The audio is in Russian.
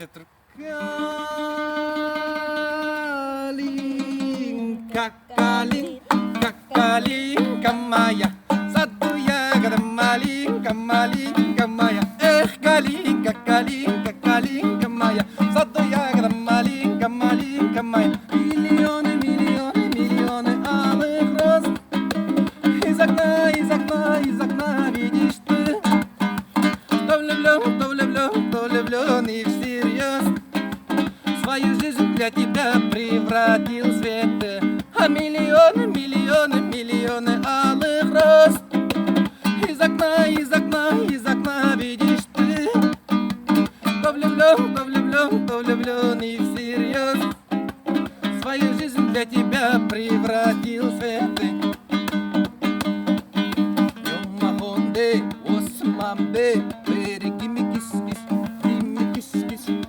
Калинка, калинка, калинка моя, саду ягода малинка, малинка моя. Эх, калинка, калинка, калинка моя, саду ягода малинка, малинка моя. Миллионы, миллионы, миллионы алых роз. Из окна, из окна, из окна видишь ты, кто влюблен, кто влюблен, кто влюблен и всерьез. Свою жизнь для тебя превратил в свет. А миллионы, миллионы, миллионы алых роз. Из окна, из окна, из окна видишь ты, кто влюблен, кто влюблен, кто влюблен и всерьез. Свою жизнь для тебя превратил в свет. Йомахонде, осмамде,